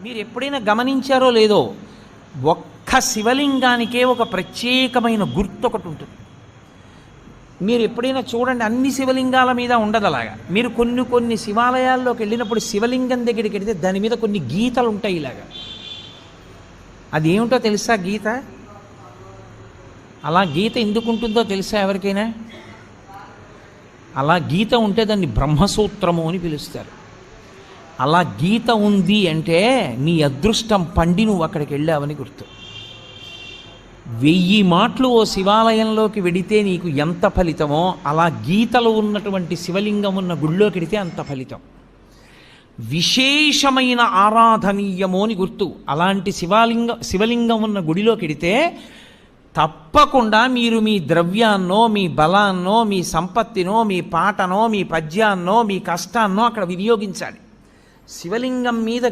మీరు ఎప్పుడైనా గమనించారో లేదో, ఒక్క శివలింగానికే ఒక ప్రత్యేకమైన గుర్తు ఒకటి ఉంటుంది. మీరు ఎప్పుడైనా చూడండి, అన్ని శివలింగాల మీద ఉండదు అలాగా. మీరు కొన్ని కొన్ని శివాలయాల్లోకి వెళ్ళినప్పుడు శివలింగం దగ్గరికి వెళితే దాని మీద కొన్ని గీతలు ఉంటాయి ఇలాగా. అదేమిటో తెలుసా గీత? అలా గీత ఎందుకు ఉంటుందో తెలుసా ఎవరికైనా? అలా గీత ఉంటే దాన్ని బ్రహ్మసూత్రము అని పిలుస్తారు. అలా గీత ఉంది అంటే నీ అదృష్టం పండి నువ్వు అక్కడికి వెళ్ళావని గుర్తు. 1000 మాటలు ఓ శివాలయంలోకి వెడితే నీకు ఎంత ఫలితమో, అలా గీతలు ఉన్నటువంటి శివలింగం ఉన్న గుళ్ళోకి వెడితే అంత ఫలితం. విశేషమైన ఆరాధనీయము అని గుర్తు. అలాంటి శివలింగం ఉన్న గుడిలోకి వెడితే తప్పకుండా మీరు మీ ద్రవ్యాన్నో, మీ బలాన్నో, మీ సంపత్తినో, మీ పాటనో, మీ పద్యాన్నో, మీ కష్టాన్నో అక్కడ వినియోగించాలి. శివలింగం మీద